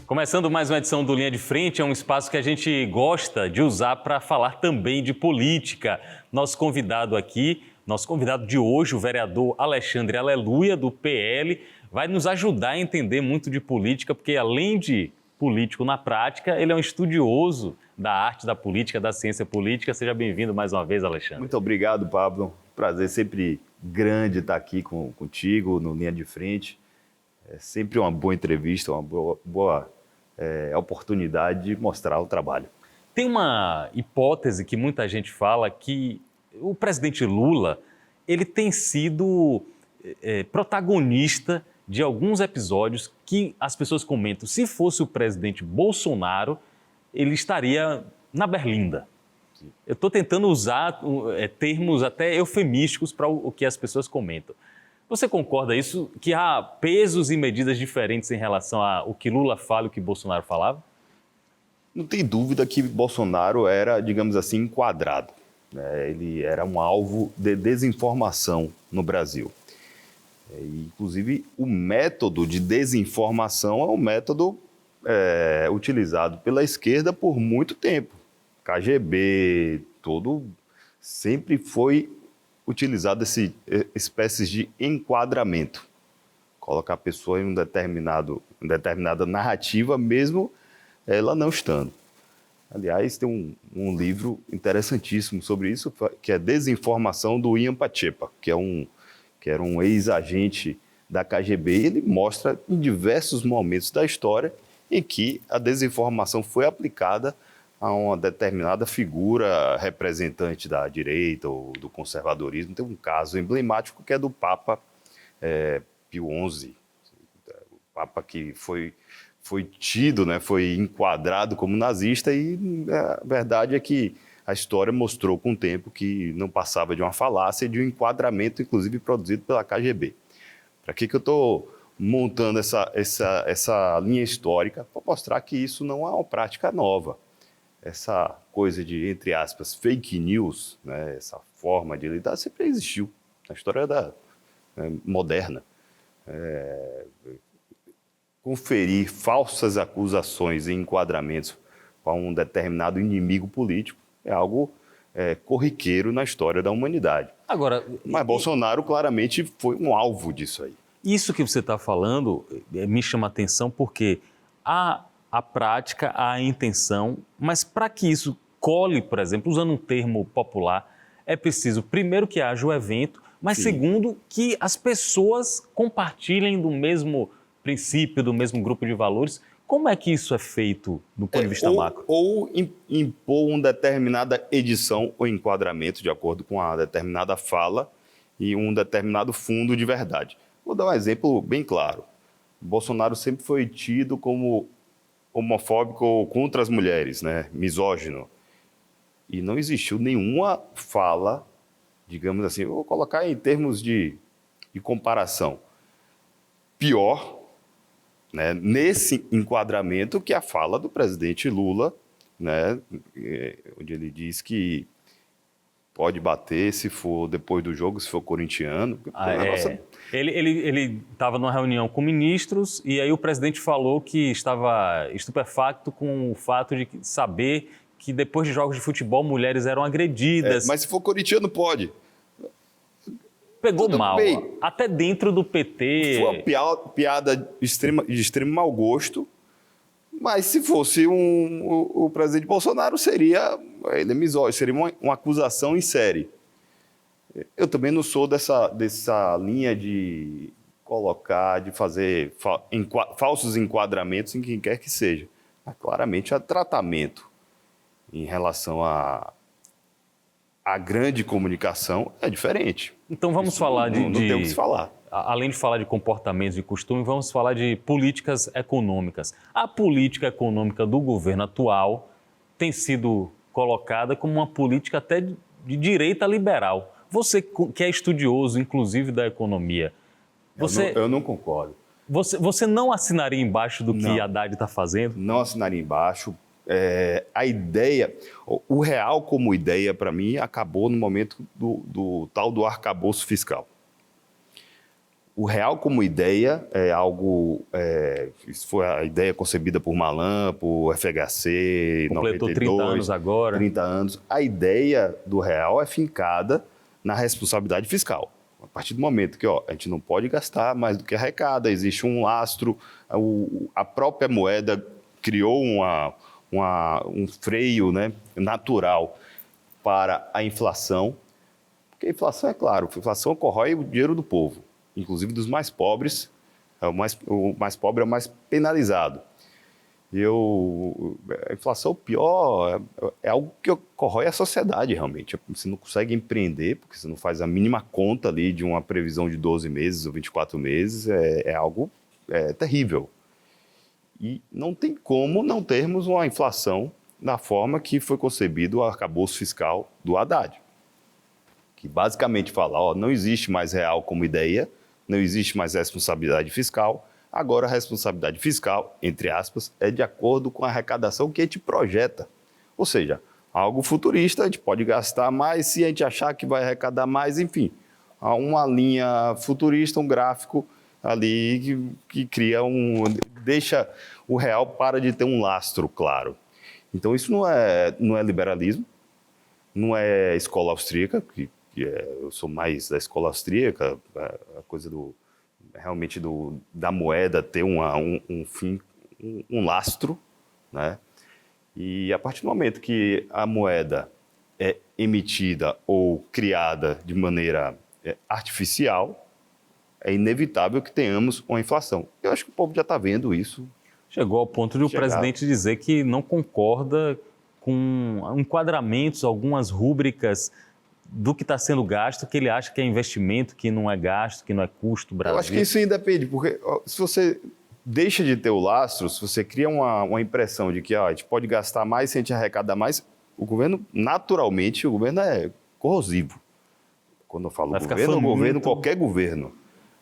Começando mais uma edição do Linha de Frente, é um espaço que a gente gosta de usar para falar também de política. Nosso convidado de hoje, o vereador Alexandre Aleluia, do PL, vai nos ajudar a entender muito de política, porque além de político na prática, ele é um estudioso da arte da política, da ciência política. Seja bem-vindo mais uma vez, Alexandre. Muito obrigado, Pablo. Prazer sempre grande estar aqui contigo no Linha de Frente. É sempre uma boa entrevista, uma boa oportunidade de mostrar o trabalho. Tem uma hipótese que muita gente fala que o presidente Lula ele tem sido protagonista de alguns episódios que as pessoas comentam. Se fosse o presidente Bolsonaro, ele estaria na Berlinda. Eu estou tentando usar termos até eufemísticos para o que as pessoas comentam. Você concorda isso, que há pesos e medidas diferentes em relação ao que Lula fala e o que Bolsonaro falava? Não tem dúvida que Bolsonaro era, digamos assim, enquadrado, né? Ele era um alvo de desinformação no Brasil. Inclusive, o método de desinformação é um método utilizado pela esquerda por muito tempo. KGB, sempre foi utilizado espécies de enquadramento. Colocar a pessoa em uma determinada narrativa, mesmo ela não estando. Aliás, tem um livro interessantíssimo sobre isso, que é Desinformação, do Ian Pacepa, que era um ex-agente da KGB. Ele mostra em diversos momentos da história em que a desinformação foi aplicada a uma determinada figura representante da direita ou do conservadorismo. Tem um caso emblemático que é do Papa Pio XI, o Papa que foi tido, né, foi enquadrado como nazista, e a verdade é que a história mostrou com o tempo que não passava de uma falácia e de um enquadramento, inclusive produzido pela KGB. Para que eu estou montando essa linha histórica? Para mostrar que isso não é uma prática nova. Essa coisa de, entre aspas, fake news, né, essa forma de lidar sempre existiu na história moderna. Conferir falsas acusações e enquadramentos para um determinado inimigo político é algo corriqueiro na história da humanidade. Mas Bolsonaro claramente foi um alvo disso aí. Isso que você está falando me chama a atenção porque há a prática, há a intenção, mas para que isso cole, por exemplo, usando um termo popular, é preciso, primeiro, que haja o evento, mas Sim. Segundo, que as pessoas compartilhem do mesmo princípio, do mesmo grupo de valores. Como é que isso é feito do ponto de vista macro? Ou impor uma determinada edição ou enquadramento de acordo com a determinada fala e um determinado fundo de verdade. Vou dar um exemplo bem claro. Bolsonaro sempre foi tido como homofóbico ou contra as mulheres, né? Misógino. E não existiu nenhuma fala, digamos assim, vou colocar em termos de comparação, pior, né, nesse enquadramento, que a fala do presidente Lula, né, onde ele diz que pode bater se for depois do jogo, se for corintiano. Ele estava numa reunião com ministros e aí o presidente falou que estava estupefacto com o fato de saber que depois de jogos de futebol mulheres eram agredidas. Mas se for corintiano, pode. Pegou Tudo mal, bem. Até dentro do PT. Foi uma piada de extremo mau gosto, mas se fosse o presidente Bolsonaro, ele é misógino, seria uma acusação em série. Eu também não sou dessa linha de colocar, de fazer falsos enquadramentos em quem quer que seja. Mas claramente há tratamento em relação à grande comunicação é diferente. Então vamos falar não tem o que se falar. Além de falar de comportamentos e costumes, vamos falar de políticas econômicas. A política econômica do governo atual tem sido colocada como uma política até de direita liberal. Você que é estudioso, inclusive, da economia, Eu não concordo. Você não assinaria embaixo do que Haddad está fazendo? Não assinaria embaixo. A ideia, o real como ideia, para mim, acabou no momento do tal do arcabouço fiscal. o real como ideia é algo, isso foi a ideia concebida por Malan, por FHC, Completou 92, 30 anos agora. 30 anos. A ideia do real é fincada na responsabilidade fiscal. A partir do momento que a gente não pode gastar mais do que arrecada, existe um lastro, a própria moeda criou um freio, né, natural para a inflação, porque a inflação, é claro, a inflação corrói o dinheiro do povo, inclusive dos mais pobres, o mais pobre é o mais penalizado. A inflação pior é algo que corrói a sociedade realmente. Você não consegue empreender, porque você não faz a mínima conta ali de uma previsão de 12 meses ou 24 meses, é algo terrível. E não tem como não termos uma inflação na forma que foi concebido o arcabouço fiscal do Haddad, que basicamente fala, não existe mais real como ideia, não existe mais responsabilidade fiscal, agora a responsabilidade fiscal, entre aspas, é de acordo com a arrecadação que a gente projeta. Ou seja, algo futurista, a gente pode gastar mais se a gente achar que vai arrecadar mais, enfim. Há uma linha futurista, um gráfico ali que cria deixa o real para de ter um lastro claro. Então isso não é liberalismo, não é escola austríaca, eu sou mais da escola austríaca, a coisa realmente da moeda ter um fim, um lastro, né? E a partir do momento que a moeda é emitida ou criada de maneira artificial, é inevitável que tenhamos uma inflação. Eu acho que o povo já está vendo isso. Chegou ao ponto de o presidente dizer que não concorda com enquadramentos, algumas rúbricas do que está sendo gasto, que ele acha que é investimento, que não é gasto, que não é custo do Brasil. Eu acho que isso independe, porque se você deixa de ter o lastro, se você cria uma impressão de que a gente pode gastar mais se a gente arrecadar mais, o governo, naturalmente, o governo é corrosivo. Quando eu falo governo, qualquer governo.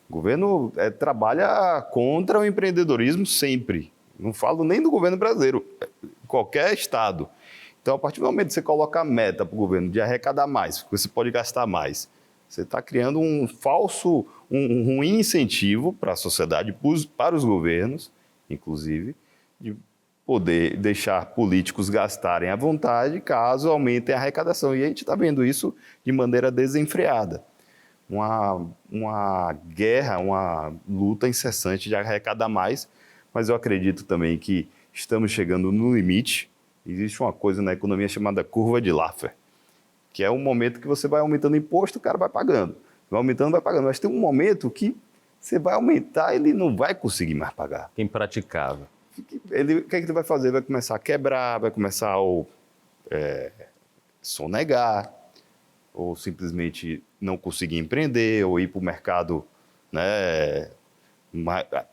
O governo trabalha contra o empreendedorismo sempre. Não falo nem do governo brasileiro, qualquer estado. Então, a partir do momento que você coloca a meta para o governo de arrecadar mais, porque você pode gastar mais, você está criando um ruim incentivo para a sociedade, para os governos, inclusive, de poder deixar políticos gastarem à vontade caso aumentem a arrecadação. E a gente está vendo isso de maneira desenfreada. Uma guerra, uma luta incessante de arrecadar mais, mas eu acredito também que estamos chegando no limite. Existe uma coisa na economia chamada curva de Laffer, que é um momento que você vai aumentando o imposto, o cara vai pagando. Vai aumentando, vai pagando. Mas tem um momento que você vai aumentar e ele não vai conseguir mais pagar. É impraticável. O que é que ele vai fazer? Vai começar a quebrar, vai começar a sonegar, ou simplesmente não conseguir empreender, ou ir para o mercado, né,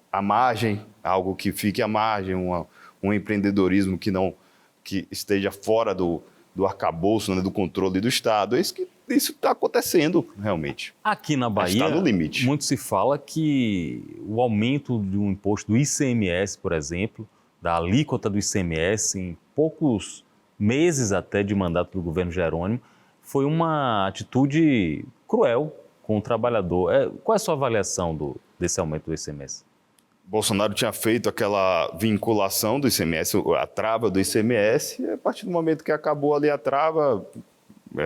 à margem, algo que fique à margem, um empreendedorismo que esteja fora do arcabouço, né, do controle do Estado. Isso está acontecendo realmente. Aqui na Bahia, está no limite. Muito se fala que o aumento do imposto do ICMS, por exemplo, da alíquota do ICMS, em poucos meses até de mandato do governo Jerônimo, foi uma atitude cruel com o trabalhador. Qual é a sua avaliação desse aumento do ICMS? Bolsonaro tinha feito aquela vinculação do ICMS, a trava do ICMS, e a partir do momento que acabou ali a trava,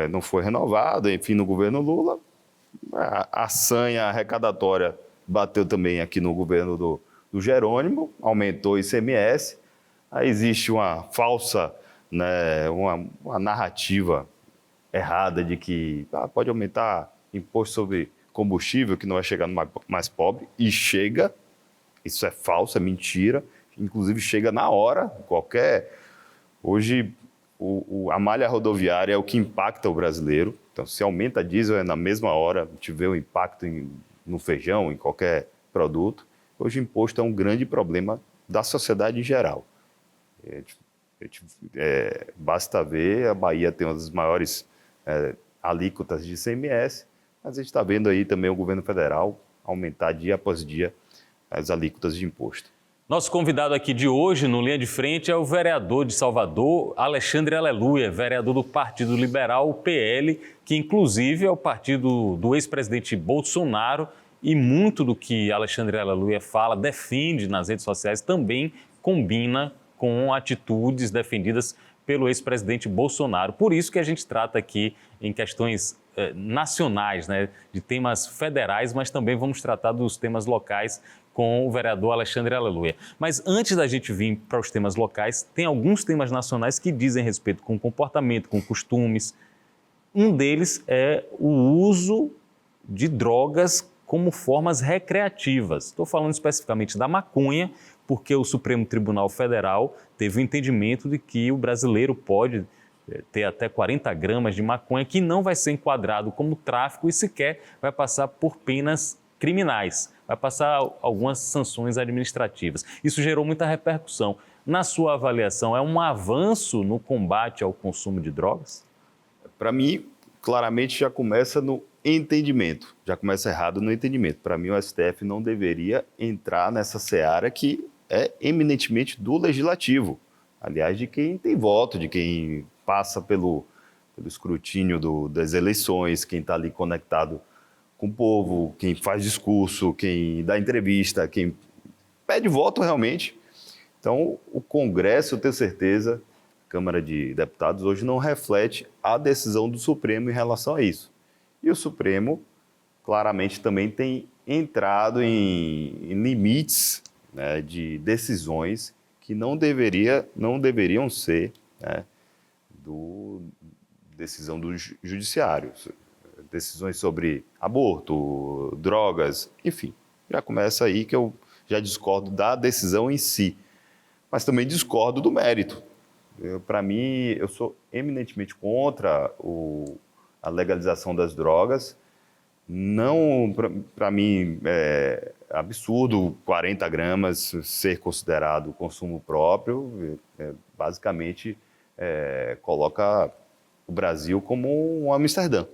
não foi renovada, enfim, no governo Lula, a sanha arrecadatória bateu também aqui no governo do Jerônimo, aumentou o ICMS, aí existe uma falsa, né, uma narrativa errada de que pode aumentar imposto sobre combustível, que não vai chegar no mais pobre, e chega. Isso é falso, é mentira. Inclusive, chega na hora. Hoje, a malha rodoviária é o que impacta o brasileiro. Então, se aumenta diesel, na mesma hora, a gente vê o impacto no feijão, em qualquer produto. Hoje, o imposto é um grande problema da sociedade em geral. Basta ver, a Bahia tem uma das maiores alíquotas de ICMS, mas a gente está vendo aí também o governo federal aumentar dia após dia as alíquotas de imposto. Nosso convidado aqui de hoje, no Linha de Frente, é o vereador de Salvador, Alexandre Aleluia, vereador do Partido Liberal, o PL, que inclusive é o partido do ex-presidente Bolsonaro e muito do que Alexandre Aleluia fala, defende nas redes sociais, também combina com atitudes defendidas pelo ex-presidente Bolsonaro. Por isso que a gente trata aqui em questões nacionais, né, de temas federais, mas também vamos tratar dos temas locais com o vereador Alexandre Aleluia. Mas antes da gente vir para os temas locais, tem alguns temas nacionais que dizem respeito com comportamento, com costumes. Um deles é o uso de drogas como formas recreativas. Estou falando especificamente da maconha, porque o Supremo Tribunal Federal teve o entendimento de que o brasileiro pode ter até 40 gramas de maconha, que não vai ser enquadrado como tráfico e sequer vai passar por penas criminais, vai passar algumas sanções administrativas. Isso gerou muita repercussão. Na sua avaliação, é um avanço no combate ao consumo de drogas? Para mim, claramente já começa no entendimento, já começa errado no entendimento. Para mim, o STF não deveria entrar nessa seara que é eminentemente do legislativo. Aliás, de quem tem voto, de quem passa pelo escrutínio das eleições, quem está ali conectado com o povo, quem faz discurso, quem dá entrevista, quem pede voto realmente. Então, o Congresso, eu tenho certeza, Câmara de Deputados, hoje não reflete a decisão do Supremo em relação a isso. E o Supremo, claramente, também tem entrado em limites, né, de decisões que não deveriam ser, né, decisão do judiciário. Decisões sobre aborto, drogas, enfim. Já começa aí que eu já discordo da decisão em si, mas também discordo do mérito. Para mim, eu sou eminentemente contra a legalização das drogas. Não, para mim, é absurdo 40 gramas ser considerado consumo próprio. Basicamente, coloca o Brasil como um Amsterdã,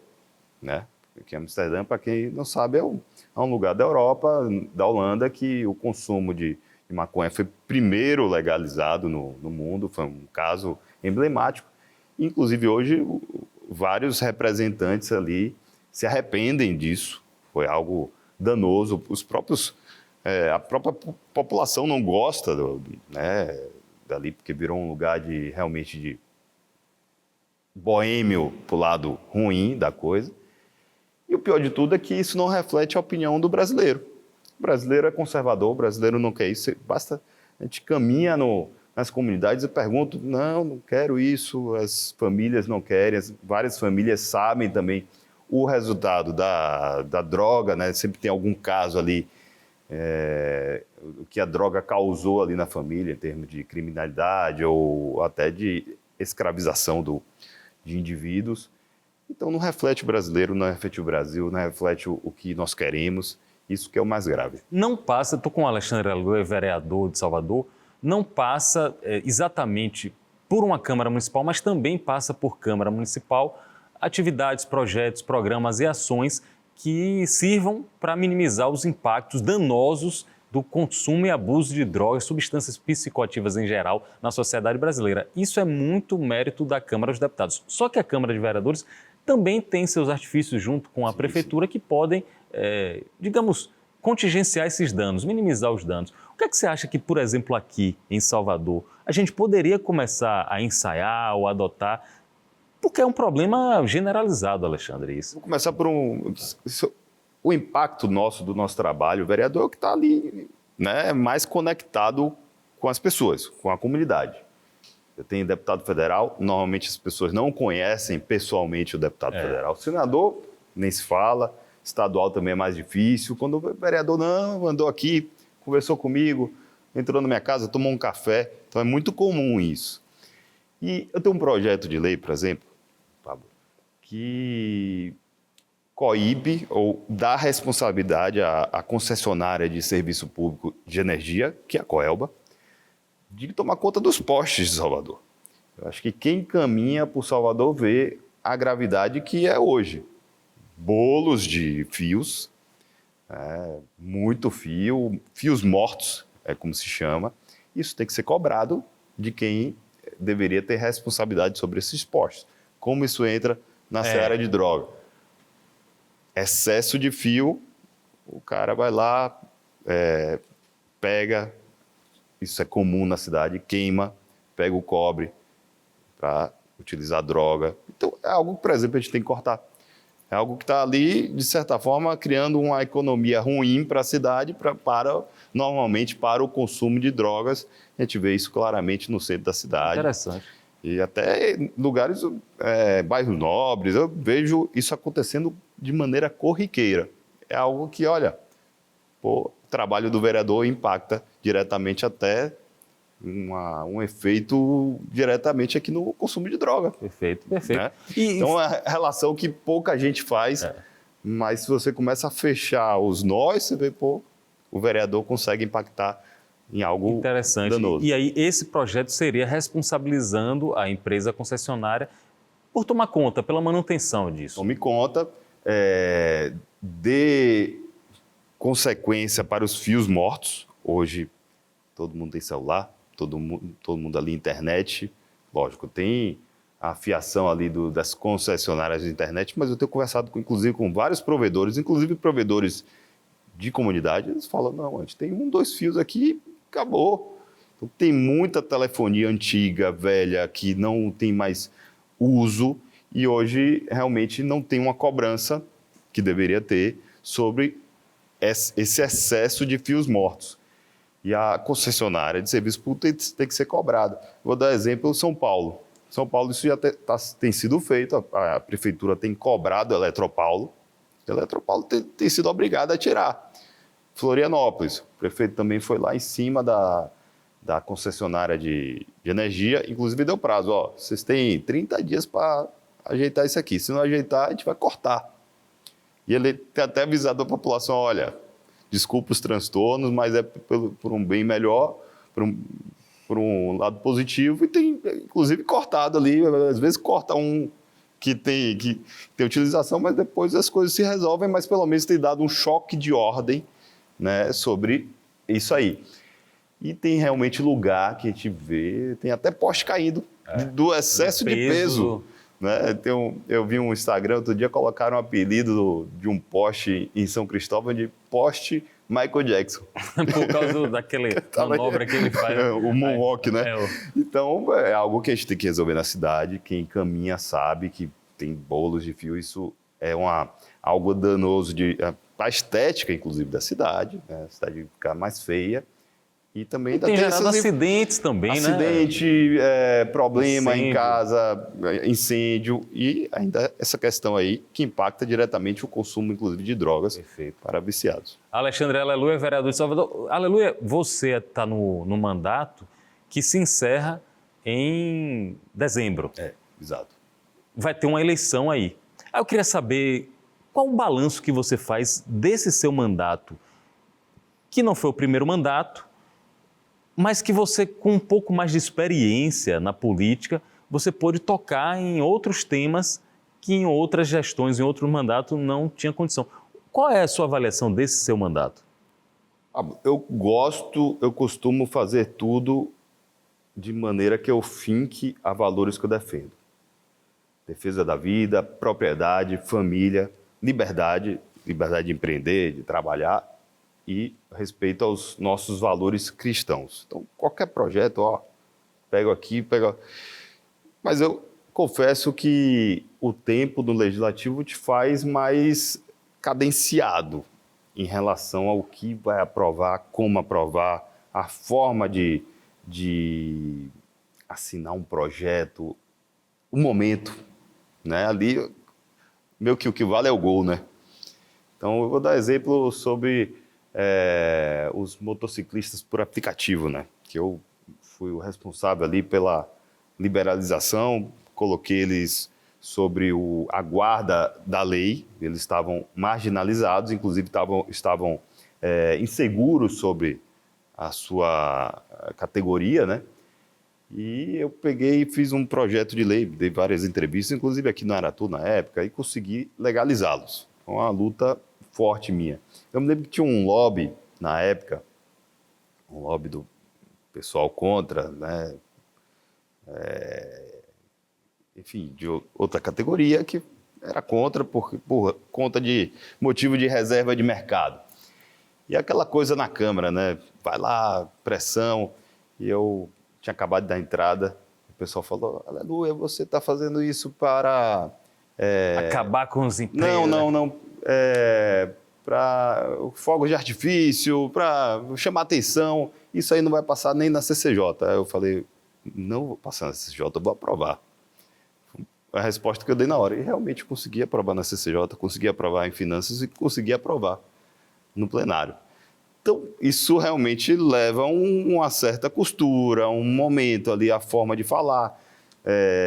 né? Porque Amsterdã, para quem não sabe, é um lugar da Europa, da Holanda, que o consumo de maconha foi primeiro legalizado no mundo, foi um caso emblemático. Inclusive, hoje, vários representantes ali se arrependem disso, foi algo danoso. A própria população não gosta né, dali, porque virou um lugar realmente de boêmio para o lado ruim da coisa. E o pior de tudo é que isso não reflete a opinião do brasileiro. O brasileiro é conservador, o brasileiro não quer isso. Basta a gente caminha nas comunidades e pergunta, não quero isso, as famílias não querem, várias famílias sabem também o resultado da droga, né? Sempre tem algum caso ali, o que a droga causou ali na família, em termos de criminalidade ou até de escravização de indivíduos. Então não reflete o brasileiro, não reflete o Brasil, não reflete o que nós queremos, isso que é o mais grave. Não passa, estou com o Alexandre Aleluia, vereador de Salvador, não passa exatamente por uma Câmara Municipal, mas também passa por Câmara Municipal atividades, projetos, programas e ações que sirvam para minimizar os impactos danosos do consumo e abuso de drogas, substâncias psicoativas em geral na sociedade brasileira. Isso é muito mérito da Câmara dos Deputados. Só que a Câmara de Vereadores também tem seus artifícios junto com a Prefeitura que podem, digamos, contingenciar esses danos, minimizar os danos. O que é que você acha que, por exemplo, aqui em Salvador, a gente poderia começar a ensaiar ou adotar? Porque é um problema generalizado, Alexandre, isso. Vou começar por o impacto do nosso trabalho. O vereador é o que está ali, né, mais conectado com as pessoas, com a comunidade. Eu tenho deputado federal, normalmente as pessoas não conhecem pessoalmente o deputado federal. O senador, nem se fala, estadual também é mais difícil. Quando o vereador andou aqui, conversou comigo, entrou na minha casa, tomou um café. Então é muito comum isso. E eu tenho um projeto de lei, por exemplo, Pablo, que coíbe ou dá responsabilidade à concessionária de serviço público de energia, que é a Coelba, de tomar conta dos postes de Salvador. Eu acho que quem caminha por Salvador vê a gravidade que é hoje. Bolos de fios, muito fio, fios mortos, é como se chama. Isso tem que ser cobrado de quem deveria ter responsabilidade sobre esses postes. Como isso entra na seara de droga? Excesso de fio o cara vai lá, pega, isso é comum na cidade, queima, pega o cobre para utilizar droga. Então, é algo que, por exemplo, a gente tem que cortar. É algo que está ali, de certa forma, criando uma economia ruim para a cidade, normalmente para o consumo de drogas. A gente vê isso claramente no centro da cidade. Interessante. E até em lugares, bairros nobres, eu vejo isso acontecendo de maneira corriqueira. É algo que, olha, o trabalho do vereador impacta diretamente até um efeito diretamente aqui no consumo de droga. Perfeito, perfeito. Né? Então, é uma relação que pouca gente faz, mas se você começa a fechar os nós, você vê, o vereador consegue impactar em algo interessante. danoso. E aí, esse projeto seria responsabilizando a empresa concessionária por tomar conta, pela manutenção disso. Tome conta, dê consequência para os fios mortos. Hoje, todo mundo tem celular, todo mundo ali internet. Lógico, tem a fiação ali das concessionárias de internet, mas eu tenho conversado, inclusive, com vários provedores, inclusive provedores de comunidade, eles falam, não, a gente tem 2 fios aqui, acabou. Então, tem muita telefonia antiga, velha, que não tem mais uso e hoje realmente não tem uma cobrança que deveria ter sobre esse excesso de fios mortos. E a concessionária de serviço público tem que ser cobrada. Vou dar exemplo, São Paulo. São Paulo, isso já tem sido feito, a prefeitura tem cobrado a Eletropaulo. A Eletropaulo tem sido obrigada a tirar. Florianópolis, o prefeito também foi lá em cima da concessionária de energia, inclusive deu prazo, vocês têm 30 dias para ajeitar isso aqui, se não ajeitar, a gente vai cortar. E ele tem até avisado a população, olha, desculpa os transtornos, mas é por um bem melhor, por um lado positivo, e tem, inclusive, cortado ali, às vezes corta um que tem utilização, mas depois as coisas se resolvem, mas pelo menos tem dado um choque de ordem, né, sobre isso aí. E tem realmente lugar que a gente vê, tem até poste caindo do excesso de peso. Né? Eu vi um Instagram, outro dia colocaram um apelido de um poste em São Cristóvão de poste Michael Jackson. Por causa daquela manobra que ele faz. O moonwalk, né? Então, é algo que a gente tem que resolver na cidade. Quem caminha sabe que tem bolos de fio. Isso é algo danoso para a estética, inclusive, da cidade. Né? A cidade ficar mais feia. E também tem gerado acidentes também, acidente, né? problema incêndio. Em casa, incêndio e ainda essa questão aí que impacta diretamente o consumo, inclusive, de drogas para viciados. Alexandre Aleluia, vereador de Salvador. Aleluia, você está no mandato que se encerra em dezembro. Exato. Vai ter uma eleição aí. Eu queria saber qual o balanço que você faz desse seu mandato, que não foi o primeiro mandato, mas que você, com um pouco mais de experiência na política, você pôde tocar em outros temas que em outras gestões, em outro mandato, não tinha condição. Qual é a sua avaliação desse seu mandato? Eu costumo fazer tudo de maneira que eu finque a valores que eu defendo. Defesa da vida, propriedade, família, liberdade de empreender, de trabalhar, e respeito aos nossos valores cristãos. Então, qualquer projeto, pego aqui. Mas eu confesso que o tempo do legislativo te faz mais cadenciado em relação ao que vai aprovar, como aprovar, a forma de assinar um projeto, o momento, né? Ali, meio que o que vale é o gol, né? Então, eu vou dar exemplo sobre os motociclistas por aplicativo, né? Que eu fui o responsável ali pela liberalização, coloquei eles sobre a guarda da lei, eles estavam marginalizados, inclusive estavam inseguros sobre a sua categoria, né? E eu peguei e fiz um projeto de lei, dei várias entrevistas, inclusive aqui no Aratu na época, e consegui legalizá-los. Foi uma luta forte minha. Eu me lembro que tinha um lobby na época, um lobby do pessoal contra, né? Enfim, de outra categoria que era contra por conta de motivo de reserva de mercado. E aquela coisa na Câmara, né? Vai lá, pressão. E eu tinha acabado de dar entrada. O pessoal falou, Aleluia, você está fazendo isso para... Acabar com os empregos. Não. Para fogos de artifício, para chamar atenção. Isso aí não vai passar nem na CCJ. Aí eu falei, não vou passar na CCJ, eu vou aprovar. A resposta que eu dei na hora. E realmente consegui aprovar na CCJ, consegui aprovar em finanças e consegui aprovar no plenário. Então, isso realmente leva a uma certa costura, um momento ali, a forma de falar,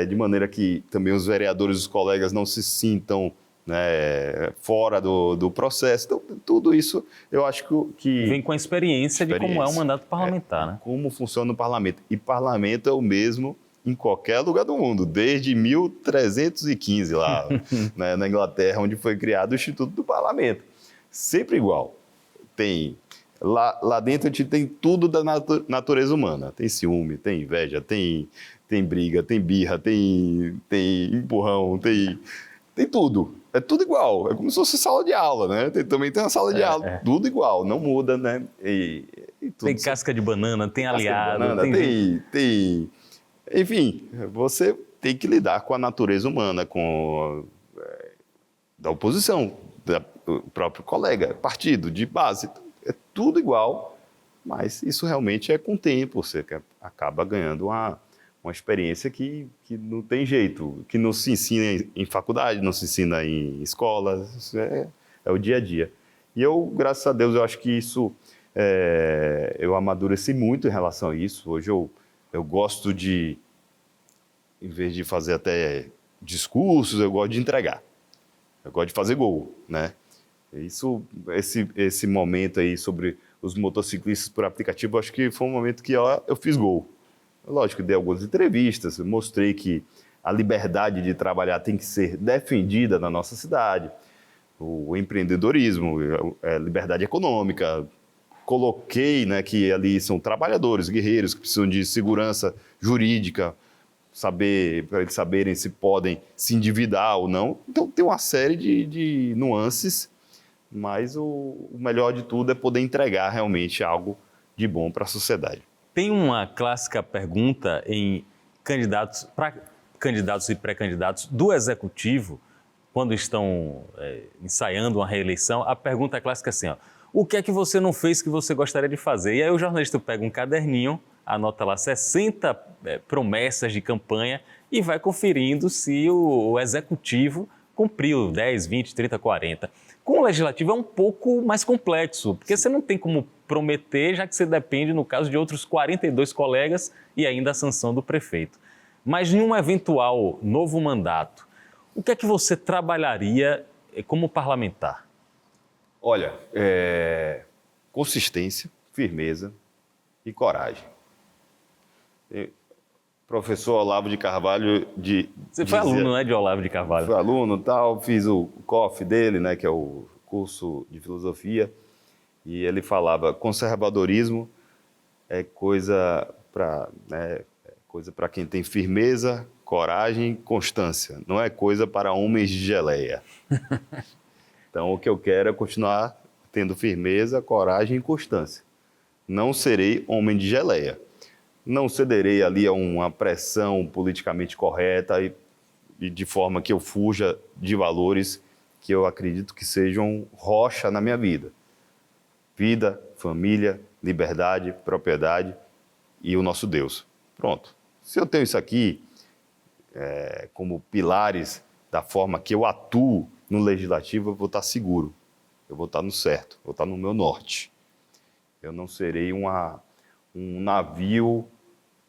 de maneira que também os vereadores, os colegas não se sintam, né, fora do processo. Então, tudo isso eu acho que... Vem com a experiência de como é o mandato parlamentar, né? Como funciona o parlamento. E parlamento é o mesmo em qualquer lugar do mundo, desde 1315 lá, né, na Inglaterra, onde foi criado o Instituto do Parlamento. Sempre igual. Tem... Lá dentro a gente tem tudo da natureza humana. Tem ciúme, tem inveja, tem briga, tem birra, tem empurrão, tem tudo. É tudo igual. É como se fosse sala de aula, né? Também tem uma sala de aula. Tudo igual, não muda, né? E tudo tem casca de banana, tem aliado. Tem... Enfim, você tem que lidar com a natureza humana, com da oposição, do próprio colega, partido, de base. É tudo igual, mas isso realmente é com o tempo. Você acaba ganhando uma experiência que não tem jeito, que não se ensina em faculdade, não se ensina em escola, isso é o dia a dia. E eu, graças a Deus, eu acho que isso, eu amadureci muito em relação a isso. Hoje eu gosto de, em vez de fazer até discursos, eu gosto de entregar. Eu gosto de fazer gol, né? Esse momento aí sobre os motociclistas por aplicativo, acho que foi um momento que eu fiz gol. Lógico, dei algumas entrevistas, mostrei que a liberdade de trabalhar tem que ser defendida na nossa cidade, o empreendedorismo, a liberdade econômica. Coloquei, né, que ali são trabalhadores, guerreiros que precisam de segurança jurídica, para eles saberem se podem se endividar ou não. Então tem uma série de nuances, mas o melhor de tudo é poder entregar realmente algo de bom para a sociedade. Tem uma clássica pergunta para candidatos e pré-candidatos do Executivo, quando estão ensaiando uma reeleição, a pergunta clássica é assim, ó, o que é que você não fez que você gostaria de fazer? E aí o jornalista pega um caderninho, anota lá 60 promessas de campanha e vai conferindo se o Executivo cumpriu 10, 20, 30, 40. Com o Legislativo é um pouco mais complexo, porque você não tem como prometer, já que você depende, no caso, de outros 42 colegas e ainda a sanção do prefeito. Mas em um eventual novo mandato, o que é que você trabalharia como parlamentar? Olha, consistência, firmeza e coragem. Professor Olavo de Carvalho... Você foi aluno, né, de Olavo de Carvalho? Fui aluno, fiz o COF dele, né, que é o curso de filosofia, e ele falava, conservadorismo é coisa para quem tem firmeza, coragem e constância, não é coisa para homens de geleia. Então, o que eu quero é continuar tendo firmeza, coragem e constância. Não serei homem de geleia. Não cederei ali a uma pressão politicamente correta e de forma que eu fuja de valores que eu acredito que sejam rocha na minha vida. Vida, família, liberdade, propriedade e o nosso Deus. Pronto. Se eu tenho isso aqui como pilares da forma que eu atuo no Legislativo, eu vou estar seguro. Eu vou estar no certo, vou estar no meu norte. Eu não serei um navio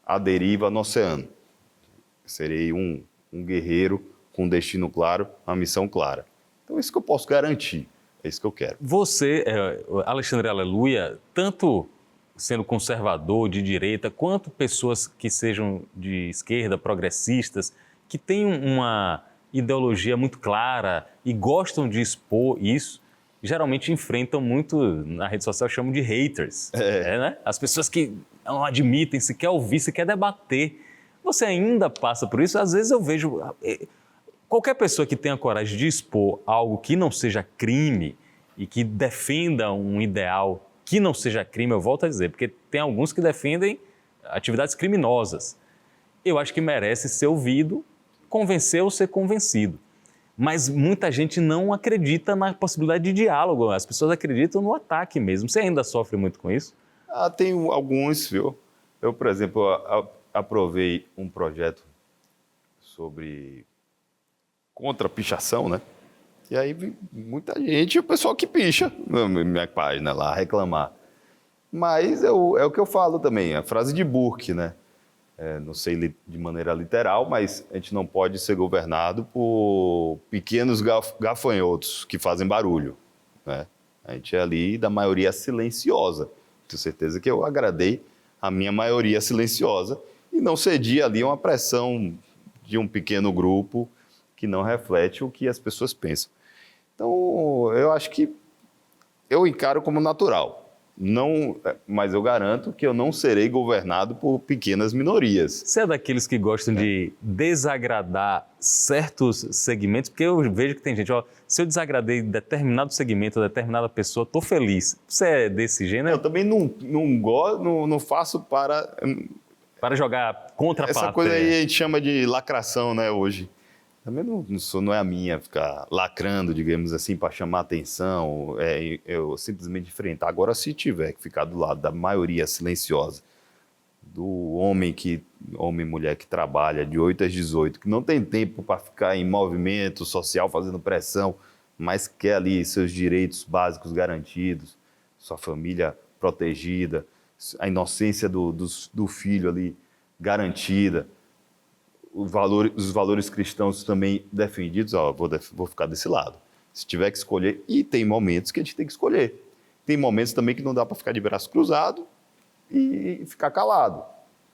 à deriva no oceano. Serei um guerreiro com um destino claro, uma missão clara. Então é isso que eu posso garantir, é isso que eu quero. Você, Alexandre Aleluia, tanto sendo conservador, de direita, quanto pessoas que sejam de esquerda, progressistas, que têm uma ideologia muito clara e gostam de expor isso, geralmente enfrentam muito, na rede social chamam de haters, né? As pessoas que não admitem, se quer ouvir, se quer debater. Você ainda passa por isso? Às vezes eu vejo qualquer pessoa que tenha coragem de expor algo que não seja crime e que defenda um ideal que não seja crime, eu volto a dizer, porque tem alguns que defendem atividades criminosas. Eu acho que merece ser ouvido, convencer ou ser convencido. Mas muita gente não acredita na possibilidade de diálogo, as pessoas acreditam no ataque mesmo. Você ainda sofre muito com isso? Tem alguns, viu? Eu, por exemplo, aprovei um projeto sobre contra a pichação, né? E aí muita gente, o pessoal que picha na minha página lá, reclamar. Mas é o que eu falo também, a frase de Burke, né? Não sei de maneira literal, mas a gente não pode ser governado por pequenos gafanhotos que fazem barulho, né? A gente é ali da maioria silenciosa. Tenho certeza que eu agradei a minha maioria silenciosa e não cedi ali a uma pressão de um pequeno grupo que não reflete o que as pessoas pensam. Então, eu acho que eu encaro como natural. Não, mas eu garanto que eu não serei governado por pequenas minorias. Você é daqueles que gostam de desagradar certos segmentos? Porque eu vejo que tem gente, se eu desagradei determinado segmento, determinada pessoa, estou feliz. Você é desse gênero? Eu também não faço para jogar contra a essa coisa aí a gente chama de lacração, né, hoje. Também não é a minha ficar lacrando, digamos assim, para chamar atenção, eu simplesmente enfrentar. Agora, se tiver que ficar do lado da maioria silenciosa, do homem e mulher que trabalha de 8 às 18, que não tem tempo para ficar em movimento social fazendo pressão, mas quer ali seus direitos básicos garantidos, sua família protegida, a inocência do filho ali garantida, os valores cristãos também defendidos, vou ficar desse lado. Se tiver que escolher, e tem momentos que a gente tem que escolher. Tem momentos também que não dá para ficar de braço cruzado e ficar calado.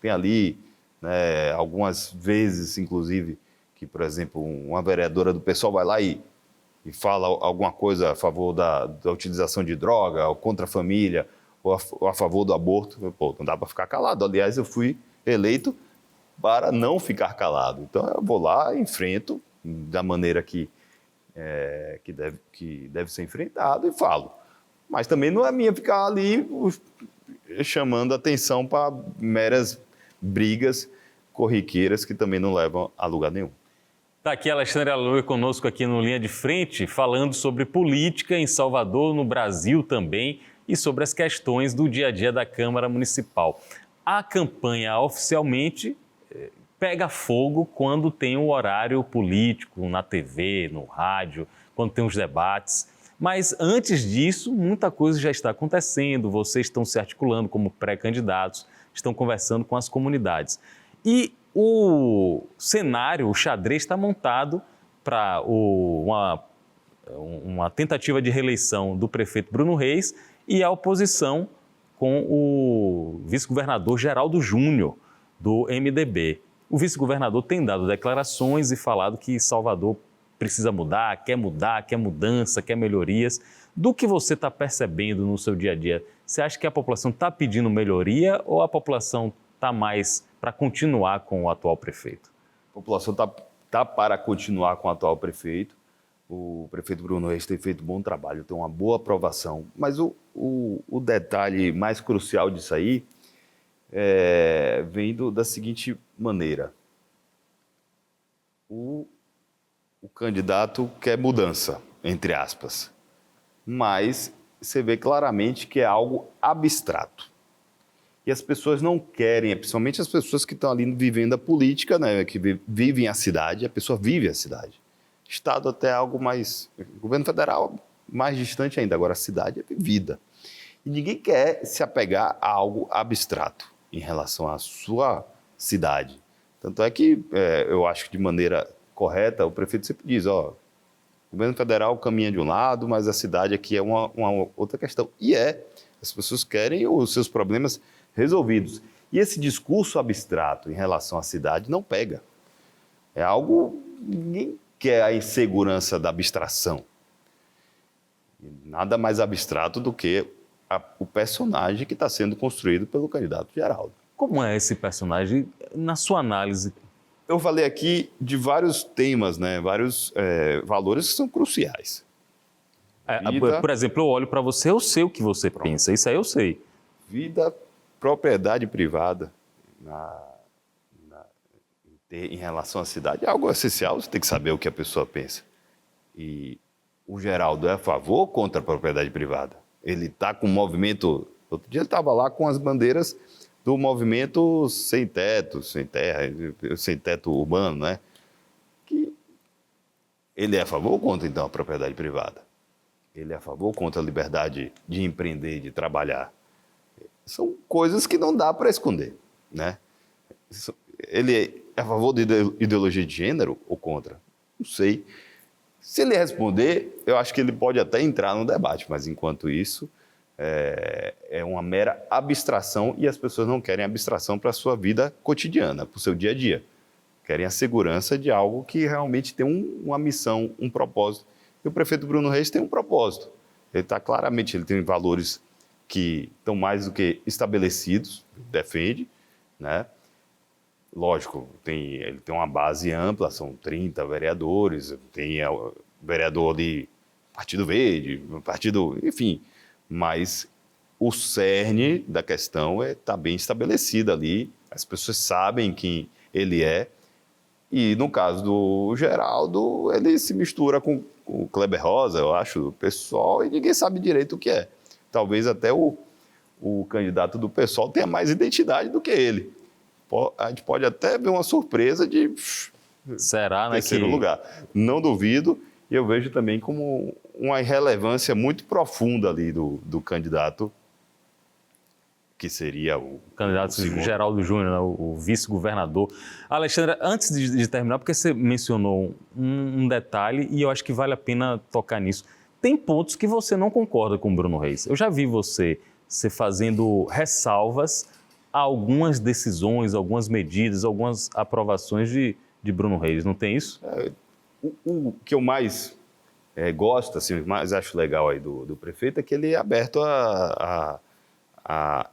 Tem ali, né, algumas vezes, inclusive, que, por exemplo, uma vereadora do PSOL vai lá e fala alguma coisa a favor da utilização de droga, ou contra a família, ou a favor do aborto. Não dá para ficar calado. Aliás, eu fui eleito para não ficar calado. Então, eu vou lá, enfrento da maneira que deve ser enfrentado e falo. Mas também não é minha ficar ali chamando atenção para meras brigas corriqueiras que também não levam a lugar nenhum. Está aqui a Alexandre Aloy conosco aqui no Linha de Frente, falando sobre política em Salvador, no Brasil também, e sobre as questões do dia a dia da Câmara Municipal. A campanha oficialmente pega fogo quando tem o horário político na TV, no rádio, quando tem os debates. Mas antes disso, muita coisa já está acontecendo, vocês estão se articulando como pré-candidatos, estão conversando com as comunidades. E o cenário, o xadrez está montado para uma tentativa de reeleição do prefeito Bruno Reis e a oposição com o vice-governador Geraldo Júnior, do MDB. O vice-governador tem dado declarações e falado que Salvador precisa mudar, quer mudança, quer melhorias. Do que você está percebendo no seu dia a dia, você acha que a população está pedindo melhoria ou a população está mais para continuar com o atual prefeito? A população está para continuar com o atual prefeito. O prefeito Bruno Reis tem feito um bom trabalho, tem uma boa aprovação. Mas o detalhe mais crucial disso aí vem da seguinte maneira. O candidato quer mudança, entre aspas, mas você vê claramente que é algo abstrato. E as pessoas não querem, principalmente as pessoas que estão ali vivendo a política, né, que vivem a cidade, a pessoa vive a cidade. Estado até algo mais... Governo federal mais distante ainda, agora a cidade é vivida. E ninguém quer se apegar a algo abstrato em relação à sua cidade. Tanto é que eu acho que de maneira correta o prefeito sempre diz, o governo federal caminha de um lado, mas a cidade aqui é uma outra questão. E as pessoas querem os seus problemas resolvidos. E esse discurso abstrato em relação à cidade não pega. É algo... Ninguém quer a insegurança da abstração. E nada mais abstrato do que o personagem que está sendo construído pelo candidato Geraldo. Como é esse personagem, na sua análise? Eu falei aqui de vários temas, né? Vários valores que são cruciais. Por exemplo, eu olho para você, eu sei o que você pensa, isso aí eu sei. Vida, propriedade privada em relação à cidade é algo essencial, você tem que saber o que a pessoa pensa. E o Geraldo é a favor ou contra a propriedade privada? Ele está com o movimento... Outro dia ele estava lá com as bandeiras do movimento sem teto, sem terra, sem teto urbano, né? Que ele é a favor ou contra, então, a propriedade privada? Ele é a favor ou contra a liberdade de empreender, de trabalhar? São coisas que não dá para esconder, né? Ele é a favor da ideologia de gênero ou contra? Não sei. Se ele responder, eu acho que ele pode até entrar no debate, mas enquanto isso, é uma mera abstração e as pessoas não querem abstração para a sua vida cotidiana, para o seu dia a dia. Querem a segurança de algo que realmente tem uma missão, um propósito. E o prefeito Bruno Reis tem um propósito. Ele está claramente, ele tem valores que estão mais do que estabelecidos, defende, né? Lógico, ele tem uma base ampla, são 30 vereadores, tem o vereador ali, Partido Verde, partido, enfim, mas o cerne da questão está bem estabelecido ali, as pessoas sabem quem ele é, e no caso do Geraldo, ele se mistura com o Kleber Rosa, eu acho, o pessoal, e ninguém sabe direito o que é. Talvez até o candidato do PSOL tenha mais identidade do que ele. A gente pode até ver uma surpresa de será, né, terceiro lugar. Não duvido, e eu vejo também como uma irrelevância muito profunda ali do candidato, que seria o candidato Geraldo Júnior, né, o vice-governador. Alexandre, antes de terminar, porque você mencionou um detalhe e eu acho que vale a pena tocar nisso. Tem pontos que você não concorda com o Bruno Reis. Eu já vi você fazendo ressalvas a algumas decisões, algumas medidas, algumas aprovações de Bruno Reis. Não tem isso? O que eu mais gosto, assim, mais acho legal aí do prefeito é que ele é aberto a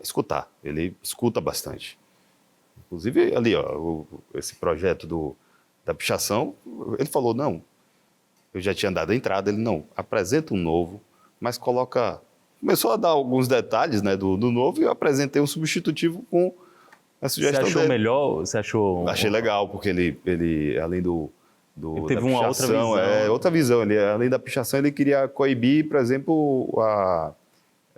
escutar. Ele escuta bastante. Inclusive, ali, ó, esse projeto da pichação, ele falou, não, eu já tinha dado a entrada, ele não, apresenta um novo, mas coloca... Começou a dar alguns detalhes, né, do novo e eu apresentei um substitutivo com a sugestão dele. Você achou melhor? Você achou... Achei legal, porque ele além ele teve da uma pichação, outra visão. Outra visão. Ele, além da pichação, ele queria coibir, por exemplo,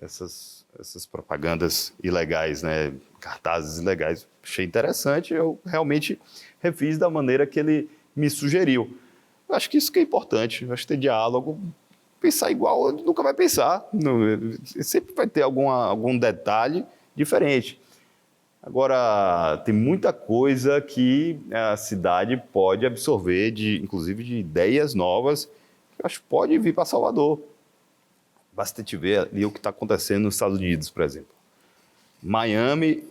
essas propagandas ilegais, né, cartazes ilegais. Achei interessante, eu realmente refiz da maneira que ele me sugeriu. Eu acho que isso que é importante, eu acho que ter diálogo, pensar igual, nunca vai pensar, sempre vai ter algum detalhe diferente. Agora, tem muita coisa que a cidade pode absorver, inclusive de ideias novas, que eu acho que pode vir para Salvador. Basta te ver ali o que está acontecendo nos Estados Unidos, por exemplo. Miami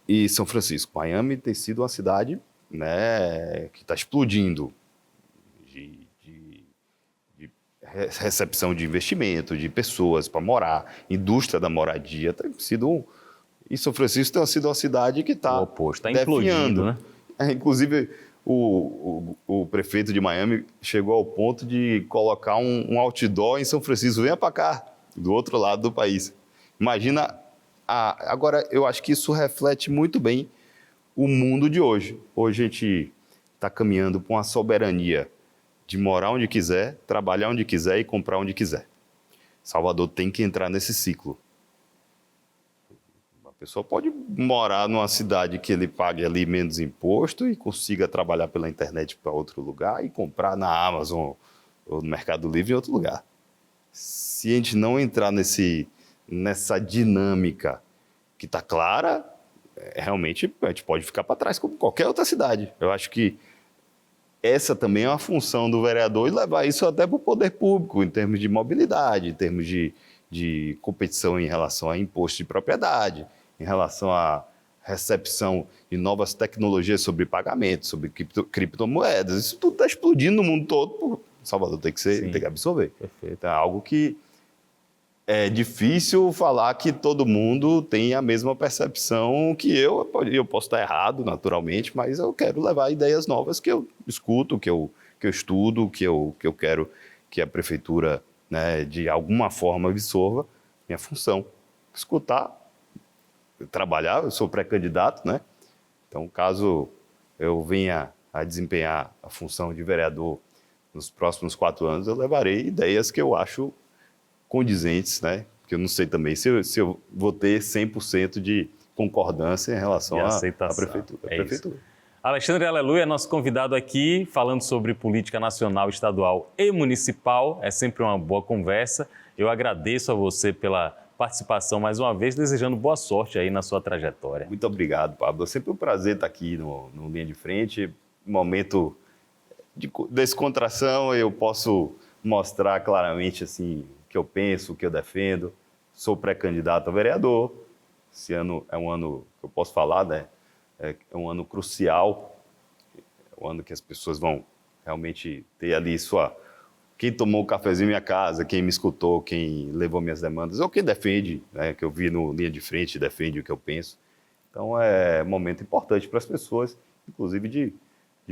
e São Francisco. Miami tem sido uma cidade, né, que está explodindo de recepção de investimento, de pessoas para morar, indústria da moradia. Tem sido e São Francisco tem sido uma cidade que está implodindo, né? Inclusive, o prefeito de Miami chegou ao ponto de colocar um outdoor em São Francisco. Venha para cá, do outro lado do país. Imagina... Agora, eu acho que isso reflete muito bem o mundo de hoje. Hoje a gente está caminhando para uma soberania de morar onde quiser, trabalhar onde quiser e comprar onde quiser. Salvador tem que entrar nesse ciclo. A pessoa pode morar numa cidade que ele pague ali menos imposto e consiga trabalhar pela internet para outro lugar e comprar na Amazon ou no Mercado Livre em outro lugar. Se a gente não entrar nessa dinâmica que está clara, realmente a gente pode ficar para trás como qualquer outra cidade. Eu acho que essa também é uma função do vereador e levar isso até para o poder público, em termos de mobilidade, em termos de competição em relação a imposto de propriedade, em relação à recepção de novas tecnologias sobre pagamento, sobre criptomoedas. Isso tudo está explodindo no mundo todo. Salvador tem que absorver. Perfeito. É algo que é difícil falar que todo mundo tem a mesma percepção que eu. Eu posso estar errado, naturalmente, mas eu quero levar ideias novas que eu escuto, que eu estudo, que eu quero que a prefeitura né, de alguma forma absorva minha função. Escutar, trabalhar, eu sou pré-candidato, né? Então, caso eu venha a desempenhar a função de vereador nos próximos 4 anos, eu levarei ideias que eu acho condizentes, né? Porque eu não sei também se eu vou ter 100% de concordância em relação à prefeitura. Alexandre Aleluia é nosso convidado aqui, falando sobre política nacional, estadual e municipal. É sempre uma boa conversa. Eu agradeço a você pela participação mais uma vez, desejando boa sorte aí na sua trajetória. Muito obrigado, Pablo. É sempre um prazer estar aqui no Linha de Frente. Um momento de descontração, eu posso mostrar claramente assim, o que eu penso, o que eu defendo. Sou pré-candidato a vereador. Esse ano é um ano que eu posso falar, né? É um ano crucial, é um ano que as pessoas vão realmente ter ali quem tomou o cafezinho em minha casa, quem me escutou, quem levou minhas demandas, ou quem defende, né, que eu vi no Linha de Frente, defende o que eu penso. Então é um momento importante para as pessoas, inclusive de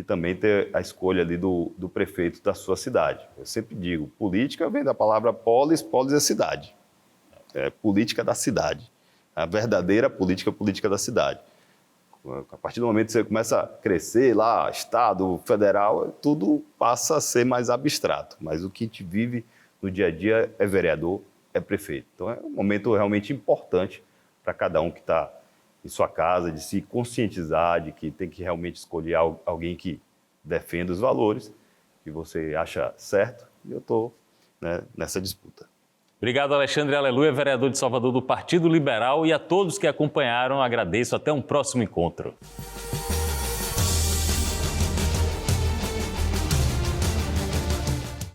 também ter a escolha ali do prefeito da sua cidade. Eu sempre digo, política vem da palavra polis é cidade. É política da cidade. A verdadeira política da cidade. A partir do momento que você começa a crescer lá, estado, federal, tudo passa a ser mais abstrato. Mas o que a gente vive no dia a dia é vereador, é prefeito. Então é um momento realmente importante para cada um que está em sua casa, de se conscientizar de que tem que realmente escolher alguém que defenda os valores que você acha certo. E eu estou, né, nessa disputa. Obrigado, Alexandre Aleluia, vereador de Salvador do Partido Liberal, e a todos que acompanharam, agradeço. Até um próximo encontro.